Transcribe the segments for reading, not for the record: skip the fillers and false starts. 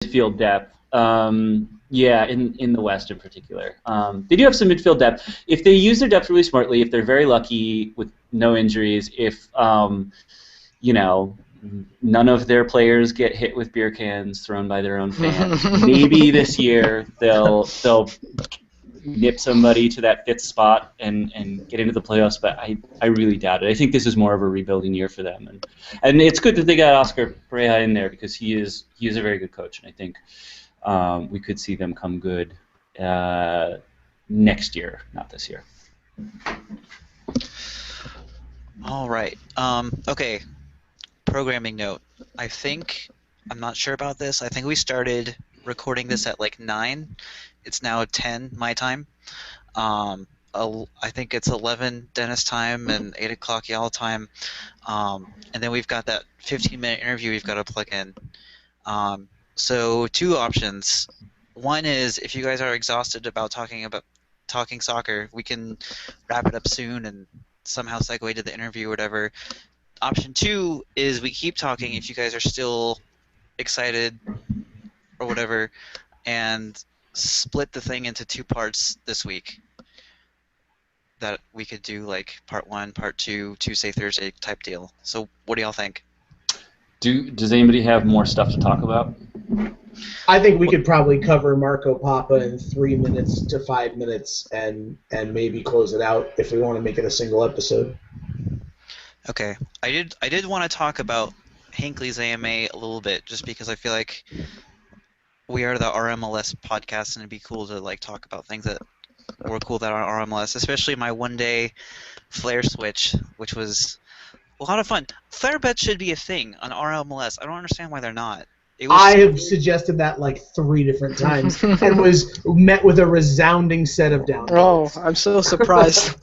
midfield depth. Yeah, in the West in particular. They do have some midfield depth. If they use their depth really smartly, if they're very lucky with no injuries, if none of their players get hit with beer cans thrown by their own fans, maybe this year they'll nip somebody to that fifth spot and get into the playoffs, but I really doubt it. I think this is more of a rebuilding year for them, and it's good that they got Oscar Pareja in there because he is a very good coach, and I think we could see them come good next year, not this year. All right. Okay. Programming note. I'm not sure about this. I think we started recording this at like 9. It's now 10 my time. I think it's 11 Dennis time and 8 o'clock y'all time. And then we've got that 15-minute interview we've got to plug in. So 2 options. One is if you guys are exhausted about talking soccer, we can wrap it up soon and somehow segue to the interview or whatever. Option 2 is we keep talking if you guys are still excited or whatever, and split the thing into 2 parts this week. That we could do like part 1, part 2, Tuesday, Thursday type deal. So what do y'all think? Does anybody have more stuff to talk about? I think we could probably cover Marco Papa in 3 minutes to 5 minutes and maybe close it out if we want to make it a single episode. Okay. I did want to talk about Hinckley's AMA a little bit just because I feel like we are the RMLS podcast and it'd be cool to like talk about things that were cool that are RMLS, especially my one-day Flare switch, which was a lot of fun. Flare bets should be a thing on RMLS. I don't understand why they're not. I have suggested that like 3 different times and was met with a resounding set of downvotes. Oh, I'm so surprised.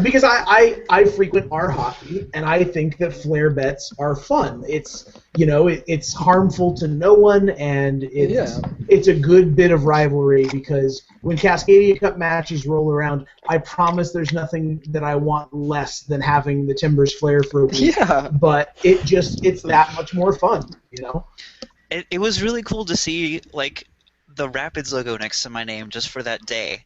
Because I frequent our hockey, and I think that flare bets are fun. It's it's harmful to no one, and it's a good bit of rivalry because when Cascadia Cup matches roll around, I promise there's nothing that I want less than having the Timbers flare for a week. Yeah. But it's that much more fun, It was really cool to see like the Rapids logo next to my name just for that day.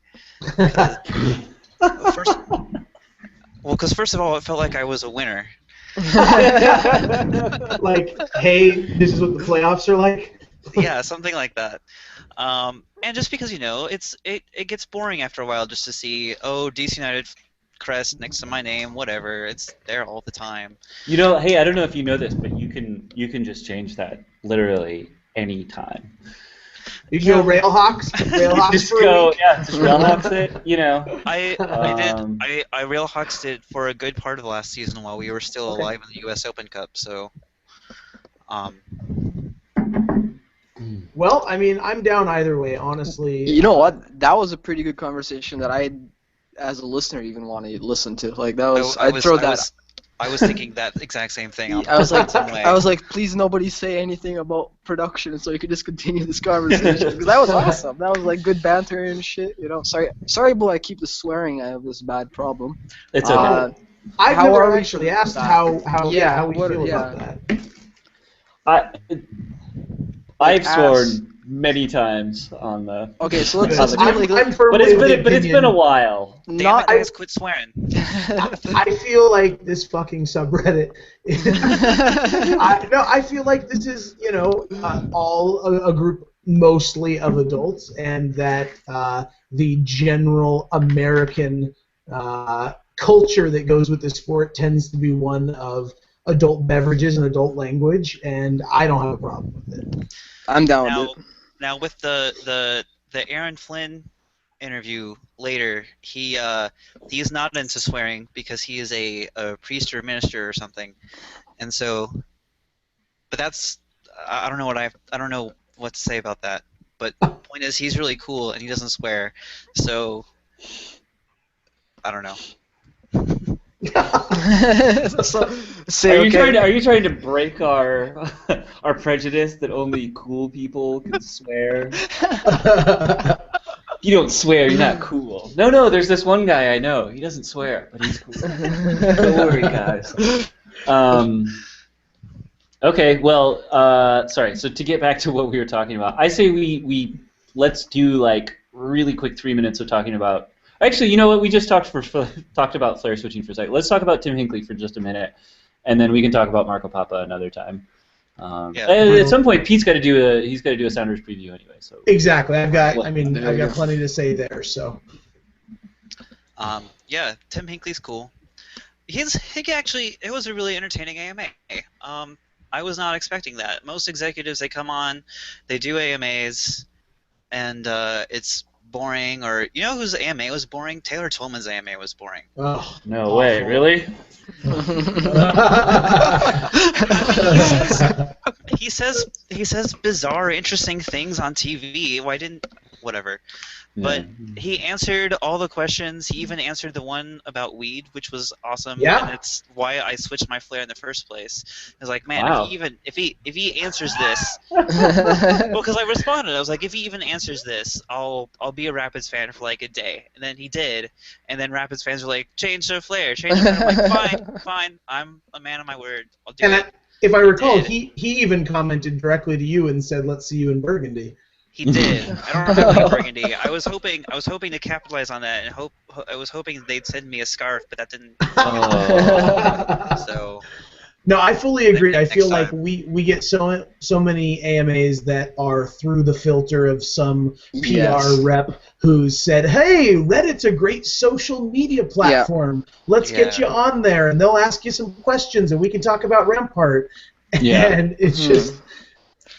Because first of all, it felt like I was a winner. Like, hey, this is what the playoffs are like? Yeah, something like that. And just because, it gets boring after a while just to see, DC United crest next to my name, whatever. It's there all the time. Hey, I don't know if you know this, but you can just change that literally any time. You can go Railhawks? Railhawks just go, just Railhawks it, I Railhawks it for a good part of the last season while we were still alive in the U.S. Open Cup, so... Well, I mean, I'm down either way, honestly. You know what? That was a pretty good conversation that I, as a listener, even want to listen to. Like, that was... I was thinking that exact same thing. I was like, please nobody say anything about production, so you could just continue this conversation. Because that was awesome. That was like good banter and shit. Sorry, boy, I keep the swearing. I have this bad problem. It's okay. I've never actually asked how we feel about that. I've sworn many times on the. Okay, so let's but it's been a while. Damn it, guys, quit swearing. I feel like this fucking subreddit. I feel like this is all a group mostly of adults, and that the general American culture that goes with the sport tends to be one of adult beverages and adult language, and I don't have a problem with it. I'm down with it. Now with the Aaron Flynn interview later, he's not into swearing because he is a priest or minister or something, and so, but that's I don't know what to say about that. But the point is, he's really cool and he doesn't swear, so I don't know. Are you trying to break our prejudice that only cool people can swear? You don't swear, you're not cool. No, there's this one guy I know. He doesn't swear, but he's cool. Don't worry, guys. Okay, well, sorry. So to get back to what we were talking about, I say we let's do like really quick 3 minutes of talking about. Actually, you know what? We just talked about flare switching for a second. Let's talk about Tim Hinckley for just a minute, and then we can talk about Marco Papa another time. At some point, Pete's got to do a Sounders preview anyway. So exactly, I've got plenty to say there. So. Yeah, Tim Hinckley's cool. It was a really entertaining AMA. I was not expecting that. Most executives, they come on, they do AMAs, and it's boring. Or you know whose AMA was boring? Taylor Twellman's AMA was boring. Oh, no way, really? He says bizarre, interesting things on TV. Whatever. But he answered all the questions. He even answered the one about weed, which was awesome. Yeah. And it's why I switched my flare in the first place. I was like, man, wow. if he answers this, well, because I responded, I was like, if he even answers this, I'll be a Rapids fan for like a day. And then he did. And then Rapids fans were like, change the flare, change the flare. I'm like, fine. I'm a man of my word. I'll do it. If I recall, he even commented directly to you and said, "Let's see you in Burgundy." He did. I don't remember Burgundy. I was hoping to capitalize on that, and I was hoping they'd send me a scarf, but that didn't. So. No, I fully agree. I feel time. like we get so many AMAs that are through the filter of some PR rep who said, "Hey, Reddit's a great social media platform. Let's get you on there, and they'll ask you some questions, and we can talk about Rampart." Yeah. And it's just.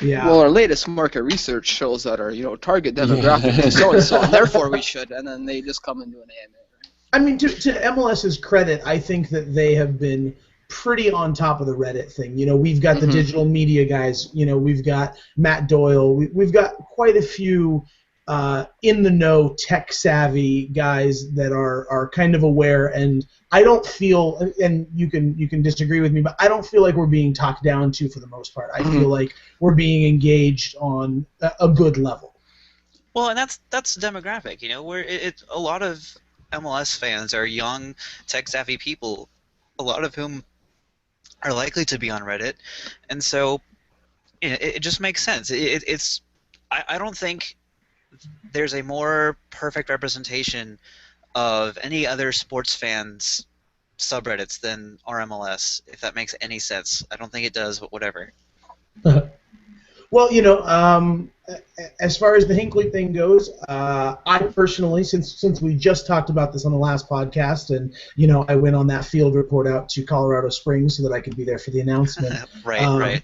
Yeah. Well, our latest market research shows that our target demographic is so and so, and therefore we should, and then they just come and do an AMA. Right? I mean, to MLS's credit, I think that they have been pretty on top of the Reddit thing. We've got the digital media guys. We've got Matt Doyle. We've got quite a few in the know, tech savvy guys that are kind of aware. And I don't feel, and you can disagree with me, but I don't feel like we're being talked down to for the most part. I feel like we're being engaged on a good level. Well, and that's demographic. Where a lot of MLS fans are young, tech savvy people, a lot of whom are likely to be on Reddit, and so it just makes sense. I don't think there's a more perfect representation of any other sports fans subreddits than RMLS, if that makes any sense. I don't think it does, but whatever. Well, as far as the Hinckley thing goes, I personally, since we just talked about this on the last podcast, and I went on that field report out to Colorado Springs so that I could be there for the announcement. Right.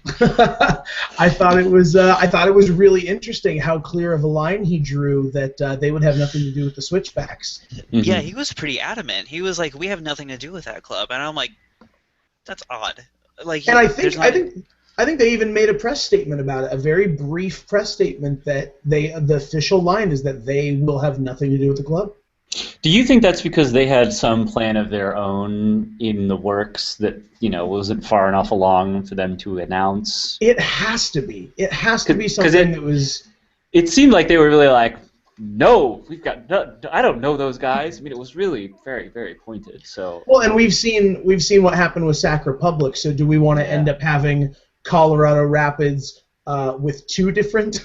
I thought it was really interesting how clear of a line he drew that they would have nothing to do with the Switchbacks. Mm-hmm. Yeah, he was pretty adamant. He was like, "We have nothing to do with that club," and I'm like, "That's odd." Like, and I think they even made a press statement about it, a very brief press statement that the official line is that they will have nothing to do with the club. Do you think that's because they had some plan of their own in the works that, wasn't far enough along for them to announce? It has to be. It has to be something that was... It seemed like they were really like, no, I don't know those guys. I mean, it was really very, very pointed. So. Well, and we've seen what happened with Sac Republic, so do we want to end up having Colorado Rapids with two different,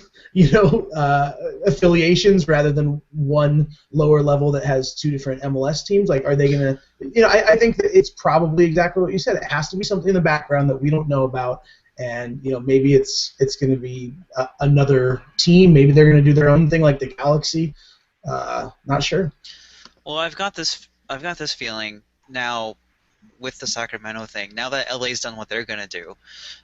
affiliations rather than one lower level that has two different MLS teams? Like, are they going to, I think that it's probably exactly what you said. It has to be something in the background that we don't know about, and, maybe it's going to be another team. Maybe they're going to do their own thing like the Galaxy. Not sure. Well, I've got this feeling now, with the Sacramento thing, now that LA's done what they're going to do,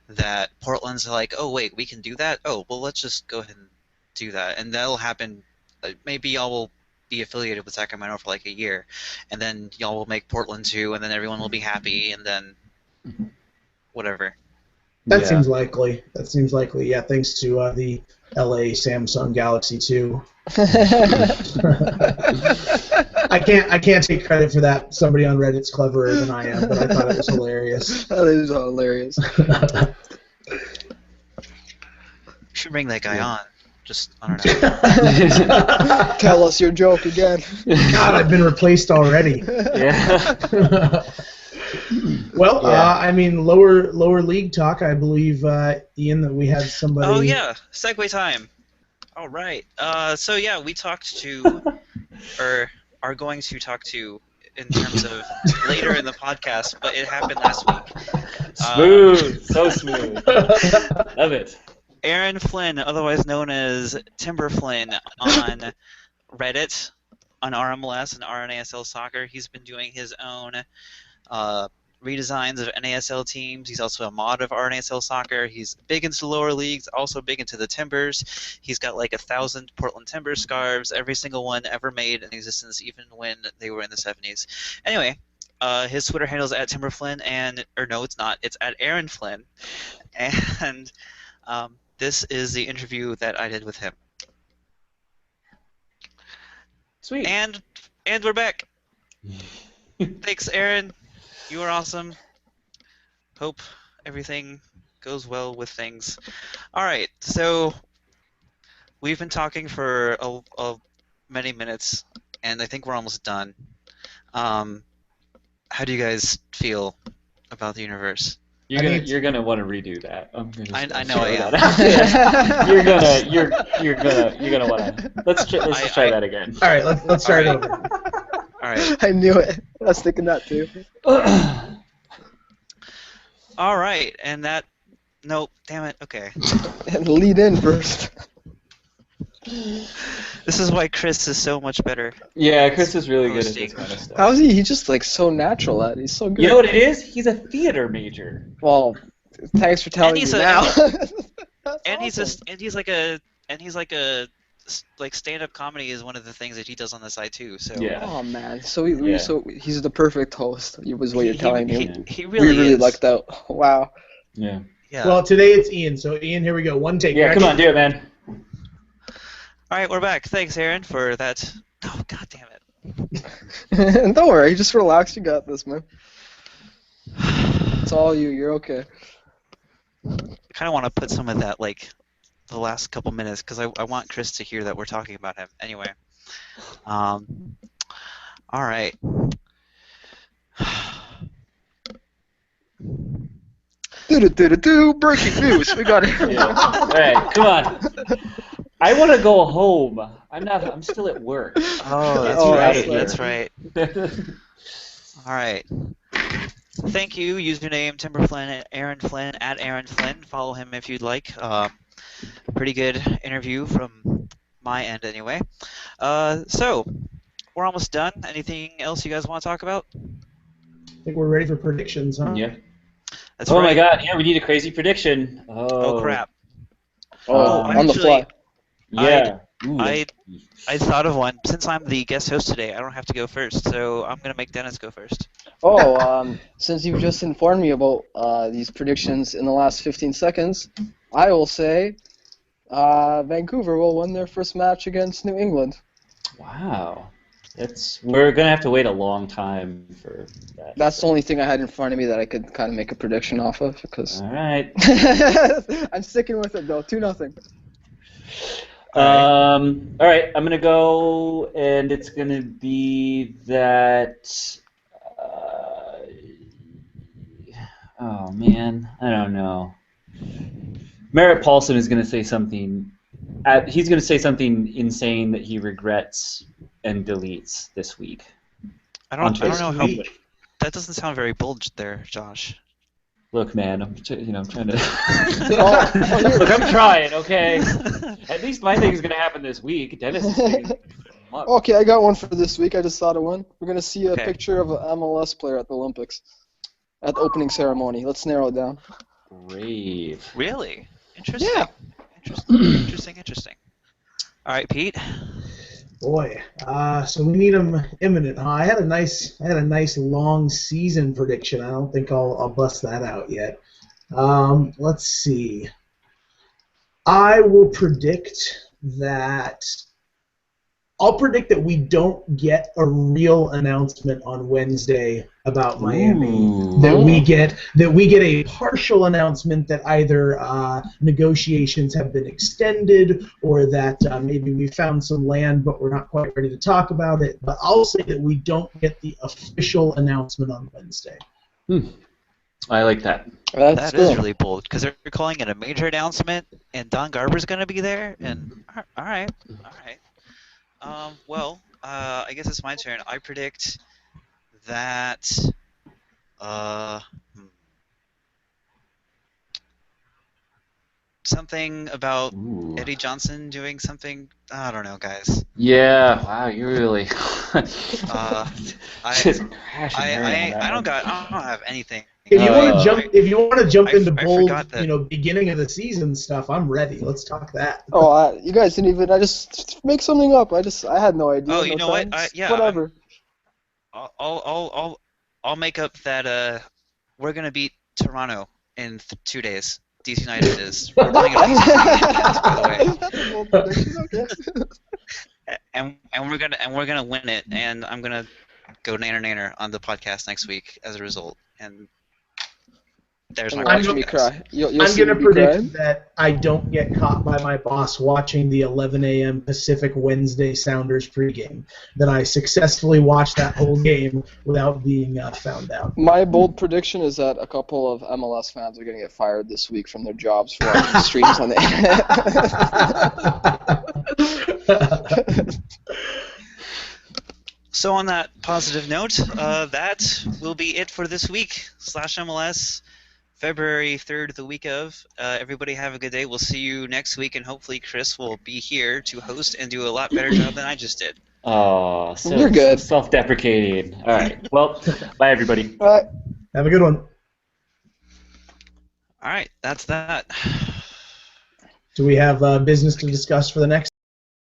that Portland's like, oh, wait, we can do that? Oh, well, let's just go ahead and do that. And that'll happen. Maybe y'all will be affiliated with Sacramento for like a year, and then y'all will make Portland too, and then everyone will be happy, and then whatever. That seems likely. Yeah, thanks to the LA Samsung Galaxy 2. I can't take credit for that. Somebody on Reddit's cleverer than I am, but I thought it was hilarious. That is hilarious. Should bring that guy on. Just, I don't know. Tell us your joke again. God, I've been replaced already. Yeah. Well, Yeah. I mean, lower league talk. I believe, Ian, that we had somebody. Oh yeah, segue time. All right. So yeah, we talked to, or are going to talk to, in terms of later in the podcast, but it happened last week. Smooth, so smooth. Love it. Aaron Flynn, otherwise known as Timber Flynn, on Reddit, on RMLS and RNASL Soccer. He's been doing his own redesigns of NASL teams. He's also a mod of RNASL Soccer. He's big into the lower leagues, also big into the Timbers. He's got like 1,000 Portland Timbers scarves, every single one ever made in existence, even when they were in the 70s. Anyway, his Twitter handle is at Timberflynn, or no, it's not. It's at Aaron Flynn. And this is the interview that I did with him. Sweet. And we're back. Thanks, Aaron. You are awesome. Hope everything goes well with things. All right, so we've been talking for many minutes, and I think we're almost done. How do you guys feel about the universe? You're gonna want to redo that. I know I am. You're gonna want to. Let's try that again. All right, let's start over. All right. I knew it. I was thinking that too. All right, and that. Nope. Damn it. Okay. And lead in first. This is why Chris is so much better. Yeah, Chris is really good at this kind of stuff. How's he? He's just like so natural at it. He's so good. You know what it is? He's a theater major. Well, thanks for telling me now. He's like stand-up comedy is one of the things that he does on the side too. So Yeah. Oh man, so he's the perfect host. Was what you're telling me. He We really really is. lucked out. Wow. Yeah. Yeah. Well, today it's Ian. So Ian, here we go. One take. Yeah, Ready? come on, do it, man. All right, we're back. Thanks, Aaron, for that. Oh, God damn it. Don't worry, just relax. You got this, man. It's all you. You're okay. I kind of want to put some of that, like, the last couple minutes, because I want Chris to hear that we're talking about him. Anyway. All right. Breaking news. We got it. Yeah. All right, come on. I want to go home. I'm still at work. Oh, that's Oh, right. that's That's right. All right. Thank you. Username Timberflynn, Aaron Flynn, at Aaron Flynn. Follow him if you'd like. Pretty good interview from my end, anyway. So, we're almost done. Anything else you guys want to talk about? I think we're ready for predictions, huh? Yeah. That's Oh right. my God! Yeah, we need a crazy prediction. Oh, crap. Oh, on the fly. Yeah. Ooh. I thought of one. Since I'm the guest host today, I don't have to go first, so I'm going to make Dennis go first. Oh, since you've just informed me about these predictions in the last 15 seconds, I will say Vancouver will win their first match against New England. Wow. We're gonna have to wait a long time for that. That's the only thing I had in front of me that I could kind of make a prediction off of. Because All right. I'm sticking with it though. 2-0. All right. I'm gonna go, and it's gonna be that. Oh man, I don't know. Merritt Paulson is gonna say something. He's gonna say something insane that he regrets and deletes this week. I don't know how. Week. That doesn't sound very bold there, Josh. Look, man, I'm trying to. Oh, Look, I'm trying. Okay. At least my thing is gonna happen this week. Dennis is taking a month. Okay, I got one for this week. I just thought of one. We're gonna see a Okay. picture of an MLS player at the Olympics, at the opening ceremony. Let's narrow it down. Brave. Really? Interesting. Yeah. Interesting. All right, Pete. Boy, so we need them imminent, huh? I had a nice long season prediction. I don't think I'll bust that out yet. Let's see. I will predict that. I'll predict that we don't get a real announcement on Wednesday about Miami. Ooh. That we get a partial announcement that either negotiations have been extended or that maybe we found some land but we're not quite ready to talk about it. But I'll say that we don't get the official announcement on Wednesday. I like that. That's That is cool. really bold because they're calling it a major announcement, and Don Garber's going to be there. And all right. Well, I guess it's my turn. I predict that. Hmm. Something about Ooh. Eddie Johnson doing something. I don't know, guys. Yeah. Wow. You're really I just crashing I, right on that I one. don't have anything. If you want to Uh, jump, into I bold, forgot that- beginning of the season stuff, I'm ready. Let's talk that. Oh, you guys didn't even. I just make something up. I had no idea. Oh, no you know what? time. Yeah, Whatever. I'll make up that we're gonna beat Toronto in 2 days. DC United is. We're playing a DC United, by the way. That's a bold prediction, okay. And we're gonna win it, and I'm gonna go nanner on the podcast next week as a result. And there's my Watch prediction, me guys. cry. You'll I'm see going to me be predict crying. that I don't get caught by my boss watching the 11 a.m. Pacific Wednesday Sounders pregame. That I successfully watched that whole game without being found out. My bold prediction is that a couple of MLS fans are going to get fired this week from their jobs for watching streams on the internet. So on that positive note, that will be it for this week /MLS, February 3rd, the week of. Everybody have a good day. We'll see you next week, and hopefully Chris will be here to host and do a lot better job than I just did. Oh, so, You're good. so self-deprecating. All right. Well, bye everybody. All right. Have a good one. All right, that's that. Do we have business to discuss for the next